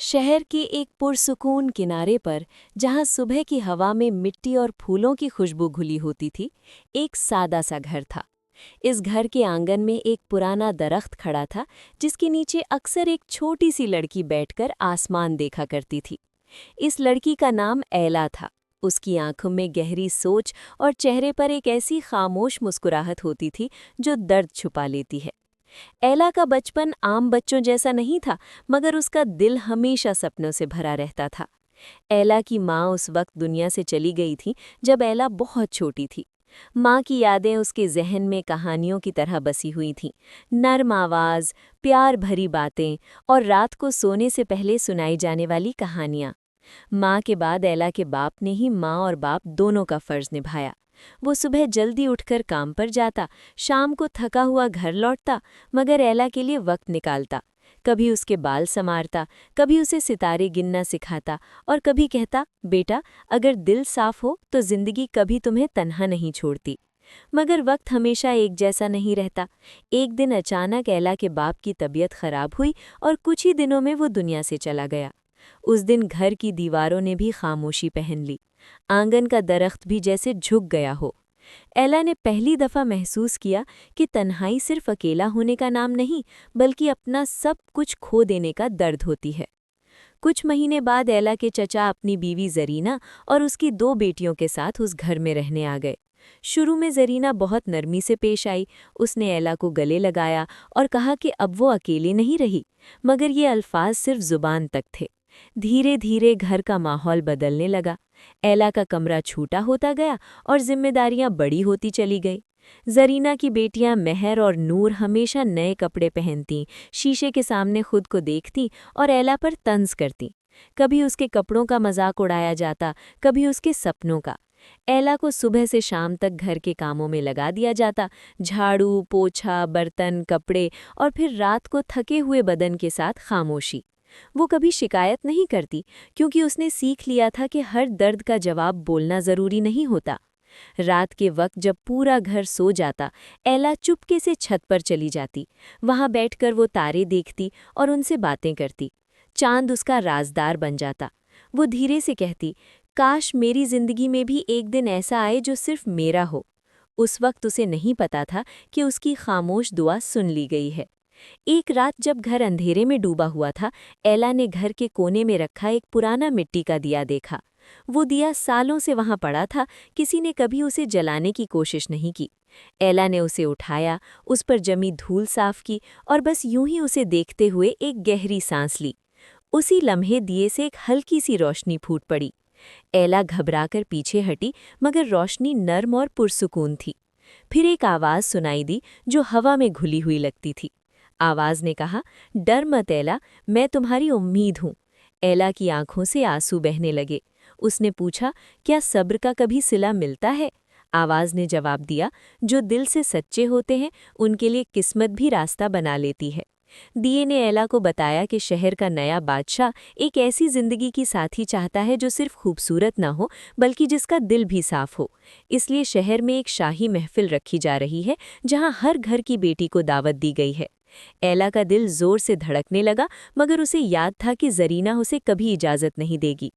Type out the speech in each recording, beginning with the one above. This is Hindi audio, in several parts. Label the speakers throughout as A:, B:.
A: शहर के एक पुरसुकून किनारे पर, जहां सुबह की हवा में मिट्टी और फूलों की खुशबू घुली होती थी, एक सादा सा घर था। इस घर के आंगन में एक पुराना दरख्त खड़ा था, जिसके नीचे अक्सर एक छोटी सी लड़की बैठकर आसमान देखा करती थी। इस लड़की का नाम ऐला था। उसकी आंखों में गहरी सोच और चेहरे पर एक ऐसी खामोश मुस्कुराहट होती थी जो दर्द छुपा लेती है। ऐला का बचपन आम बच्चों जैसा नहीं था, मगर उसका दिल हमेशा सपनों से भरा रहता था। ऐला की माँ उस वक्त दुनिया से चली गई थी जब ऐला बहुत छोटी थी। माँ की यादें उसके जहन में कहानियों की तरह बसी हुई थीं। नर्म आवाज़, प्यार भरी बातें और रात को सोने से पहले सुनाई जाने वाली कहानियाँ। माँ के बाद ऐला के बाप ने ही माँ और बाप दोनों का फर्ज निभाया। वो सुबह जल्दी उठकर काम पर जाता, शाम को थका हुआ घर लौटता, मगर ऐला के लिए वक्त निकालता। कभी उसके बाल संवारता, कभी उसे सितारे गिनना सिखाता और कभी कहता, बेटा, अगर दिल साफ हो तो जिंदगी कभी तुम्हें तन्हा नहीं छोड़ती। मगर वक्त हमेशा एक जैसा नहीं रहता। एक दिन अचानक ऐला के बाप की तबीयत खराब हुई और कुछ ही दिनों में वो दुनिया से चला गया। उस दिन घर की दीवारों ने भी खामोशी पहन ली। आंगन का दरख्त भी जैसे झुक गया हो। ऐला ने पहली दफा महसूस किया कि तन्हाई सिर्फ अकेला होने का नाम नहीं, बल्कि अपना सब कुछ खो देने का दर्द होती है। कुछ महीने बाद ऐला के चचा अपनी बीवी जरीना और उसकी दो बेटियों के साथ उस घर में रहने आ गए। शुरू में जरीना बहुत नरमी से पेश आई। उसने ऐला को गले लगाया और कहा कि अब वो अकेले नहीं रही, मगर ये अल्फाज सिर्फ जुबान तक थे। धीरे धीरे घर का माहौल बदलने लगा। ऐला का कमरा छोटा होता गया और जिम्मेदारियां बड़ी होती चली गई। जरीना की बेटियां महर और नूर हमेशा नए कपड़े पहनती, शीशे के सामने खुद को देखती और ऐला पर तंज करती। कभी उसके कपड़ों का मजाक उड़ाया जाता, कभी उसके सपनों का। ऐला को सुबह से शाम तक घर के कामों में लगा दिया जाता, झाड़ू, पोछा, बर्तन, कपड़े, और फिर रात को थके हुए बदन के साथ खामोशी। वो कभी शिकायत नहीं करती, क्योंकि उसने सीख लिया था कि हर दर्द का जवाब बोलना जरूरी नहीं होता। रात के वक्त जब पूरा घर सो जाता, ऐला चुपके से छत पर चली जाती। वहां बैठकर वो तारे देखती और उनसे बातें करती। चांद उसका राजदार बन जाता। वो धीरे से कहती, काश मेरी जिंदगी में भी एक दिन ऐसा आए जो सिर्फ मेरा हो। उस वक्त उसे नहीं पता था कि उसकी खामोश दुआ सुन ली गई है। एक रात जब घर अंधेरे में डूबा हुआ था, ऐला ने घर के कोने में रखा एक पुराना मिट्टी का दिया देखा। वो दिया सालों से वहां पड़ा था, किसी ने कभी उसे जलाने की कोशिश नहीं की। ऐला ने उसे उठाया, उस पर जमी धूल साफ की और बस यूं ही उसे देखते हुए एक गहरी सांस ली। उसी लम्हे दिए से एक हल्की सी रोशनी फूट पड़ी। ऐला घबराकर पीछे हटी, मगर रोशनी नर्म और पुरसुकून थी। फिर एक आवाज़ सुनाई दी जो हवा में घुली हुई लगती थी। आवाज़ ने कहा, डर मत ऐला, मैं तुम्हारी उम्मीद हूँ। ऐला की आंखों से आंसू बहने लगे। उसने पूछा, क्या सब्र का कभी सिला मिलता है? आवाज़ ने जवाब दिया, जो दिल से सच्चे होते हैं उनके लिए किस्मत भी रास्ता बना लेती है। दिए ने ऐला को बताया कि शहर का नया बादशाह एक ऐसी जिंदगी की साथी चाहता है जो सिर्फ खूबसूरत ना हो, बल्कि जिसका दिल भी साफ हो। इसलिए शहर में एक शाही महफिल रखी जा रही है, जहां हर घर की बेटी को दावत दी गई है। ऐला का दिल जोर से धड़कने लगा, मगर उसे याद था कि जरीना उसे कभी इजाज़त नहीं देगी।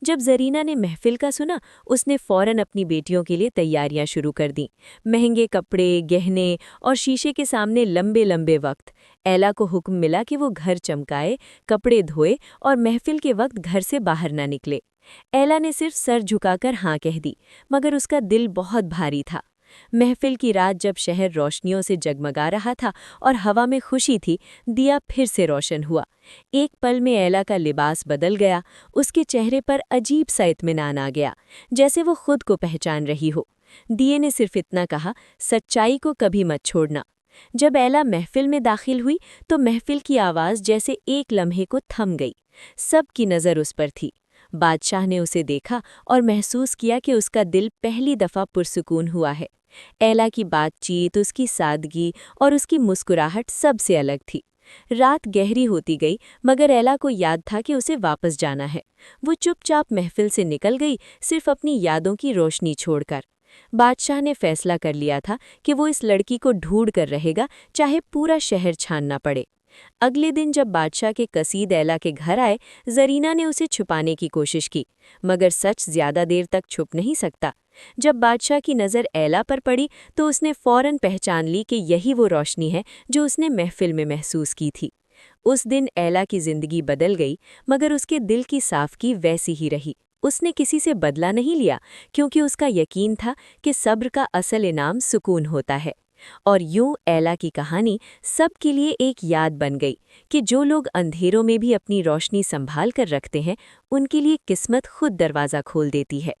A: जब जरीना ने महफिल का सुना, उसने फौरन अपनी बेटियों के लिए तैयारियां शुरू कर दी। महंगे कपड़े, गहने और शीशे के सामने लंबे लंबे वक्त। ऐला को हुक्म मिला कि वो घर चमकाए, कपड़े धोए और महफिल के वक्त घर से बाहर ना निकले। ऐला ने सिर्फ सर झुकाकर हाँ कह दी, मगर उसका दिल बहुत भारी था। महफिल की रात जब शहर रोशनियों से जगमगा रहा था और हवा में खुशी थी, दिया फिर से रोशन हुआ। एक पल में ऐला का लिबास बदल गया। उसके चेहरे पर अजीब सा इत्मीनान आ गया, जैसे वो खुद को पहचान रही हो। दिए ने सिर्फ इतना कहा, सच्चाई को कभी मत छोड़ना। जब ऐला महफिल में दाखिल हुई तो महफिल की आवाज़ जैसे एक लम्हे को थम गई। सबकी नज़र उस पर थी। बादशाह ने उसे देखा और महसूस किया कि उसका दिल पहली दफ़ा पुरसुकून हुआ है। ऐला की बातचीत, उसकी सादगी और उसकी मुस्कुराहट सबसे अलग थी। रात गहरी होती गई, मगर ऐला को याद था कि उसे वापस जाना है। वो चुपचाप महफिल से निकल गई, सिर्फ अपनी यादों की रोशनी छोड़कर। बादशाह ने फैसला कर लिया था कि वो इस लड़की को ढूंढ कर रहेगा, चाहे पूरा शहर छानना पड़े। अगले दिन जब बादशाह के कसीद एला के घर आए, जरीना ने उसे छुपाने की कोशिश की, मगर सच ज्यादा देर तक छुप नहीं सकता। जब बादशाह की नज़र एला पर पड़ी तो उसने फौरन पहचान ली कि यही वो रोशनी है जो उसने महफिल में महसूस की थी। उस दिन एला की जिंदगी बदल गई, मगर उसके दिल की साफगी वैसी ही रही। उसने किसी से बदला नहीं लिया, क्योंकि उसका यकीन था कि सब्र का असल इनाम सुकून होता है। और यूं एला की कहानी सबके लिए एक याद बन गई कि जो लोग अंधेरों में भी अपनी रोशनी संभाल कर रखते हैं, उनके लिए किस्मत खुद दरवाज़ा खोल देती है।